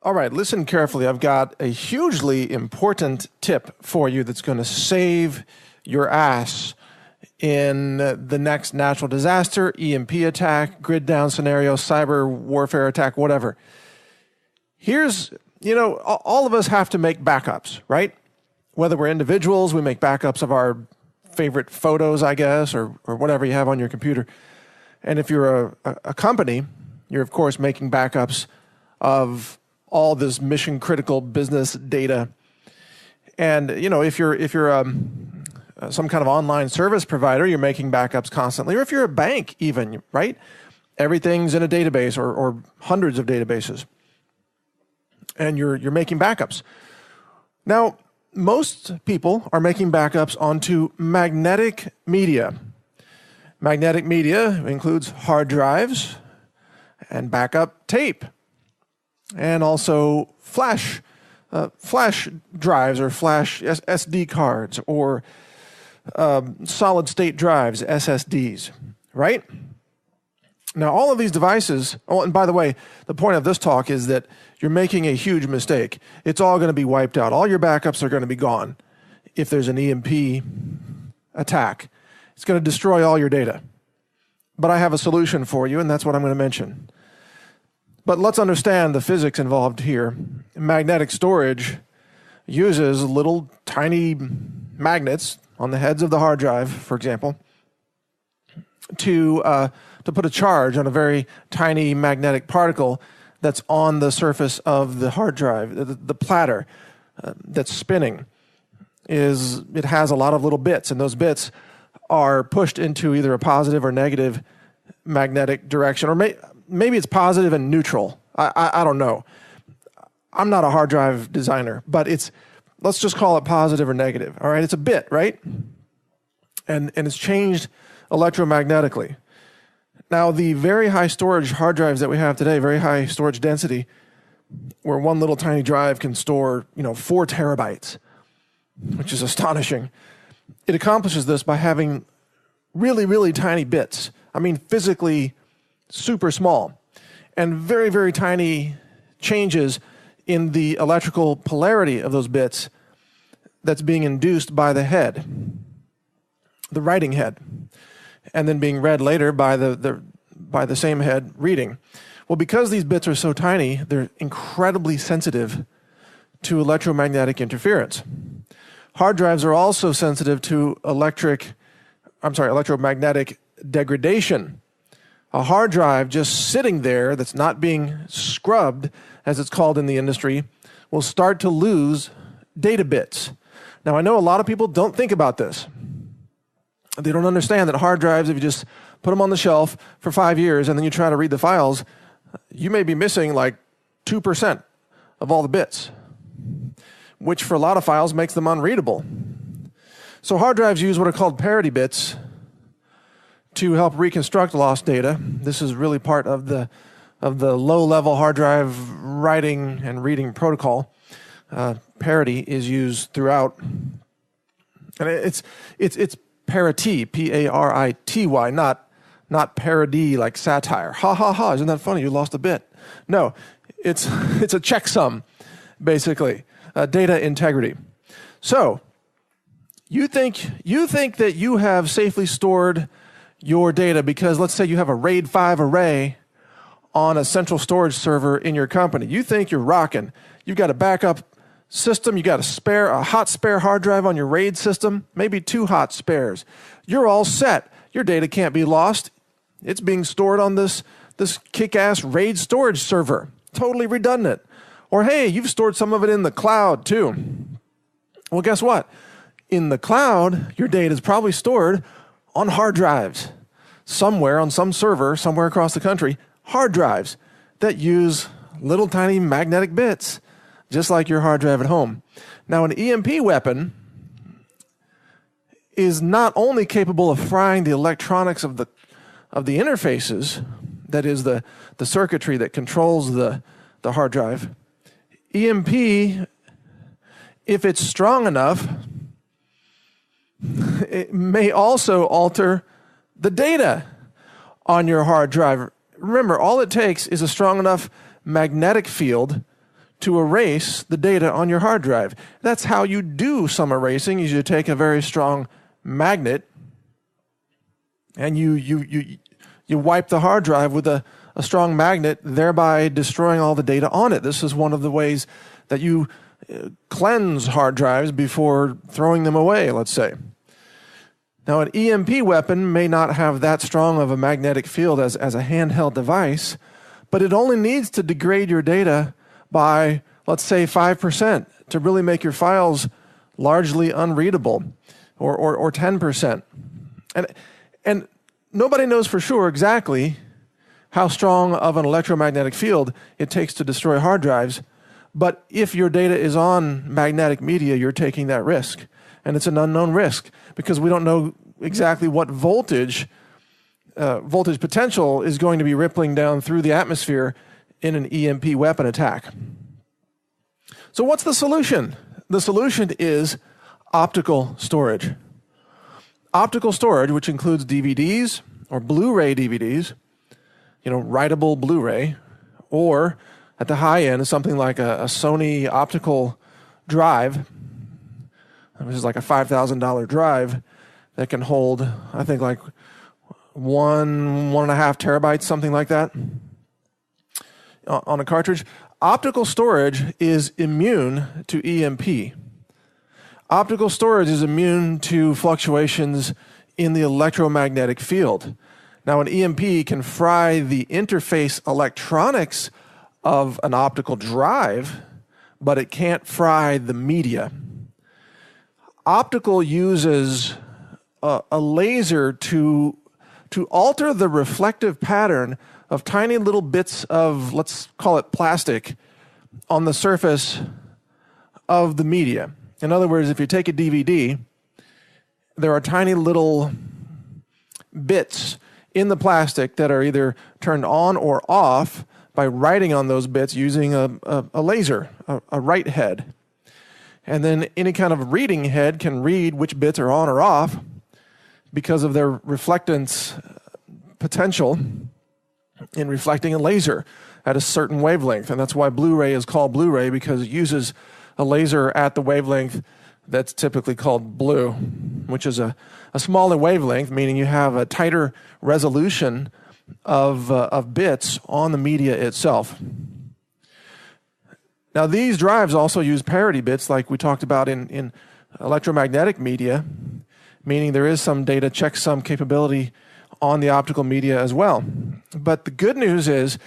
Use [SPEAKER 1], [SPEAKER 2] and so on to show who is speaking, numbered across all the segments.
[SPEAKER 1] All right, listen carefully. I've got a hugely important tip for you that's going to save your ass in the next natural disaster, EMP attack, grid down scenario, cyber warfare attack, whatever. Here's, all of us have to make backups, right? Whether we're individuals, we make backups of our favorite photos, I guess, or whatever you have on your computer. And if you're a company, you're, of course, making backups of all this mission critical business data. And if you're some kind of online service provider, you're making backups constantly. Or if you're a bank even, right? Everything's in a database or hundreds of databases. And you're making backups. Now, most people are making backups onto magnetic media. Magnetic media includes hard drives and backup tape, and also flash drives or flash SD cards or solid state drives, SSDs, right? Now, all of these devices, oh, and by the way, the point of this talk is that you're making a huge mistake. It's all going to be wiped out. All your backups are going to be gone if there's an EMP attack. It's going to destroy all your data. But I have a solution for you, and that's what I'm going to mention. But let's understand the physics involved here. Magnetic storage uses little tiny magnets on the heads of the hard drive, for example, to put a charge on a very tiny magnetic particle that's on the surface of the hard drive. The platter that's spinning it has a lot of little bits, and those bits are pushed into either a positive or negative magnetic direction, or maybe it's positive and neutral. I don't know. I'm not a hard drive designer, but let's just call it positive or negative. All right, it's a bit, right? And it's changed electromagnetically. Now, the very high storage hard drives that we have today, very high storage density, where one little tiny drive can store, 4 terabytes, which is astonishing. It accomplishes this by having really, really tiny bits. I mean, physically super small, and very, very tiny changes in the electrical polarity of those bits that's being induced by the head, the writing head, and then being read later by the same head reading. Well, because these bits are so tiny, they're incredibly sensitive to electromagnetic interference. Hard drives are also sensitive to electromagnetic degradation. A hard drive just sitting there that's not being scrubbed, as it's called in the industry, will start to lose data bits. Now, I know a lot of people don't think about this. They don't understand that hard drives, if you just put them on the shelf for 5 years and then you try to read the files, you may be missing like 2% of all the bits, which for a lot of files makes them unreadable. So hard drives use what are called parity bits to help reconstruct lost data. This is really part of the low-level hard drive writing and reading protocol. Parity is used throughout, and it's parity, P-A-R-I-T-Y, not parody like satire. Ha ha ha! Isn't that funny? You lost a bit. No, it's a checksum, basically, data integrity. So you think that you have safely stored your data because, let's say, you have a RAID 5 array on a central storage server in your company. You think you're rocking. You've got a backup system. You got a hot spare hard drive on your RAID system, maybe 2 hot spares. You're all set. Your data can't be lost. It's being stored on this kick-ass RAID storage server. Totally redundant. Or, hey, you've stored some of it in the cloud, too. Well, guess what? In the cloud, your data is probably stored on hard drives. Somewhere on some server, somewhere across the country, hard drives that use little tiny magnetic bits, just like your hard drive at home. Now, an EMP weapon is not only capable of frying the electronics of the interfaces, that is the circuitry that controls the hard drive. EMP, if it's strong enough, it may also alter the data on your hard drive. Remember, all it takes is a strong enough magnetic field to erase the data on your hard drive. That's how you do some erasing, is you take a very strong magnet and you wipe the hard drive with a strong magnet, thereby destroying all the data on it. This is one of the ways that you cleanse hard drives before throwing them away, let's say. Now, an EMP weapon may not have that strong of a magnetic field as a handheld device, but it only needs to degrade your data by, let's say, 5% to really make your files largely unreadable, or 10%. And nobody knows for sure exactly how strong of an electromagnetic field it takes to destroy hard drives, but if your data is on magnetic media, you're taking that risk. And it's an unknown risk because we don't know exactly what voltage potential is going to be rippling down through the atmosphere in an EMP weapon attack. So what's the solution? The solution is optical storage. Optical storage, which includes DVDs or Blu-ray DVDs, writable Blu-ray, or at the high end, something like a Sony optical drive, which is like a $5,000 drive that can hold, I think, like 1.5 terabytes, something like that, on a cartridge. Optical storage is immune to EMP. Optical storage is immune to fluctuations in the electromagnetic field. Now, an EMP can fry the interface electronics of an optical drive, but it can't fry the media. Optical uses a laser to alter the reflective pattern of tiny little bits of, let's call it plastic, on the surface of the media. In other words, if you take a DVD, there are tiny little bits in the plastic that are either turned on or off by writing on those bits using a laser, a write head. And then any kind of reading head can read which bits are on or off because of their reflectance potential in reflecting a laser at a certain wavelength. And that's why Blu-ray is called Blu-ray, because it uses a laser at the wavelength that's typically called blue, which is a smaller wavelength, meaning you have a tighter resolution of bits on the media itself. Now, these drives also use parity bits like we talked about in electromagnetic media, meaning there is some data checksum capability on the optical media as well. But the good news is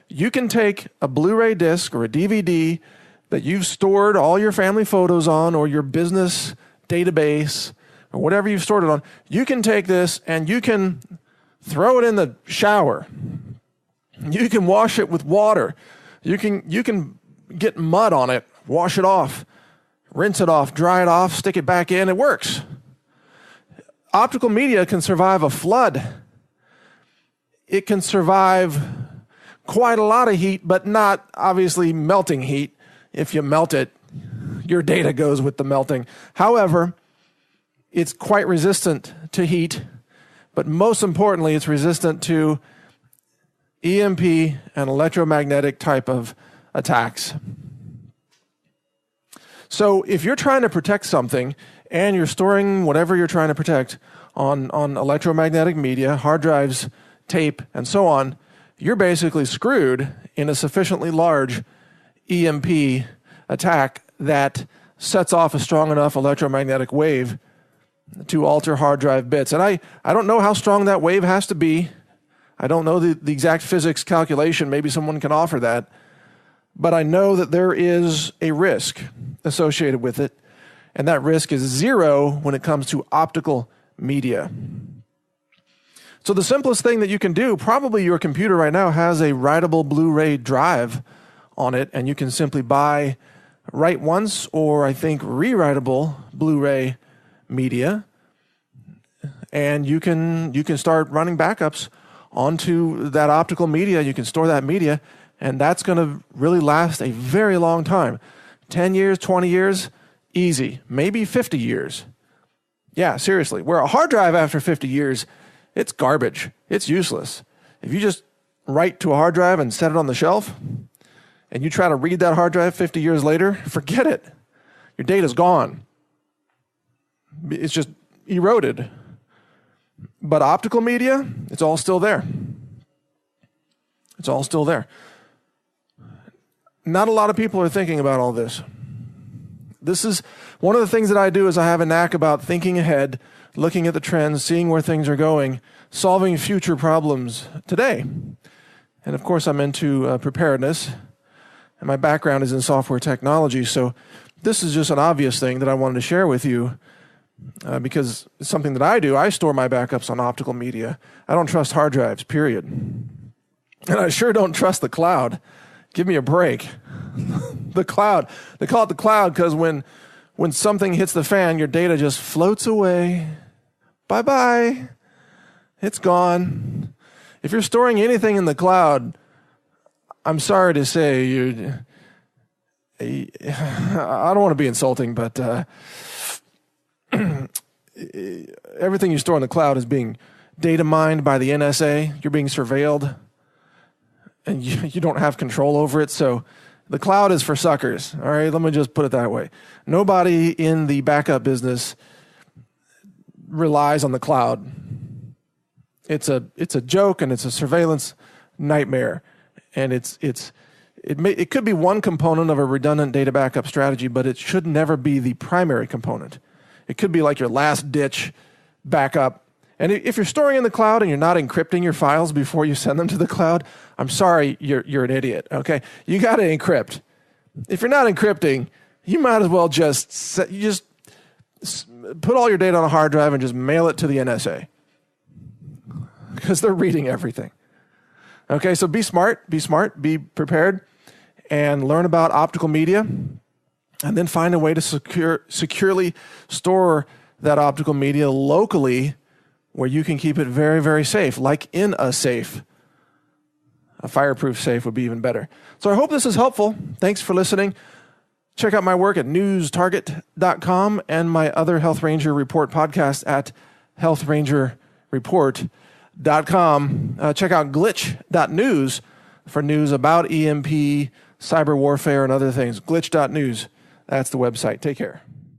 [SPEAKER 1] you can take a Blu-ray disc or a DVD that you've stored all your family photos on, or your business database, or whatever you've stored it on. You can take this and you can throw it in the shower. You can wash it with water. You can get mud on it, wash it off, rinse it off, dry it off, stick it back in. It works. Optical media can survive a flood. It can survive quite a lot of heat, but not obviously melting heat. If you melt it, your data goes with the melting. However, it's quite resistant to heat, but most importantly, it's resistant to EMP and electromagnetic type of attacks. So if you're trying to protect something and you're storing whatever you're trying to protect on electromagnetic media, hard drives, tape, and so on, you're basically screwed in a sufficiently large EMP attack that sets off a strong enough electromagnetic wave to alter hard drive bits. And I don't know how strong that wave has to be. I don't know the exact physics calculation. Maybe someone can offer that. But I know that there is a risk associated with it, and that risk is zero when it comes to optical media. So the simplest thing that you can do, probably your computer right now has a writable Blu-ray drive on it, and you can simply buy write once, or I think rewritable Blu-ray media, and you can start running backups onto that optical media. You can store that media, and that's going to really last a very long time. 10 years, 20 years, easy. Maybe 50 years. Yeah, seriously. Where a hard drive after 50 years, it's garbage. It's useless. If you just write to a hard drive and set it on the shelf, and you try to read that hard drive 50 years later, forget it. Your data's gone. It's just eroded. But optical media, it's all still there. It's all still there. Not a lot of people are thinking about all this. This is one of the things that I do is I have a knack about thinking ahead, looking at the trends, seeing where things are going, solving future problems today. And of course, I'm into preparedness, and my background is in software technology. So this is just an obvious thing that I wanted to share with you because it's something that I do. I store my backups on optical media. I don't trust hard drives, period. And I sure don't trust the cloud. Give me a break. The cloud. They call it the cloud because when something hits the fan, your data just floats away. Bye-bye. It's gone. If you're storing anything in the cloud, I'm sorry to say, I don't want to be insulting, but everything you store in the cloud is being data mined by the NSA. You're being surveilled, and you don't have control over it. So the cloud is for suckers. All right, let me just put it that way. Nobody in the backup business relies on the cloud. It's a joke, and it's a surveillance nightmare. And it could be one component of a redundant data backup strategy, but it should never be the primary component. It could be like your last ditch backup. And if you're storing in the cloud and you're not encrypting your files before you send them to the cloud, I'm sorry, you're an idiot. Okay, you got to encrypt. If you're not encrypting, you might as well just put all your data on a hard drive and just mail it to the NSA because they're reading everything. Okay, so be smart, be prepared, and learn about optical media, and then find a way to securely store that optical media locally where you can keep it very, very safe, like in a safe. A fireproof safe would be even better. So I hope this is helpful. Thanks for listening. Check out my work at newstarget.com and my other Health Ranger Report podcast at healthrangerreport.com. Check out glitch.news for news about EMP, cyber warfare, and other things. Glitch.news. That's the website. Take care.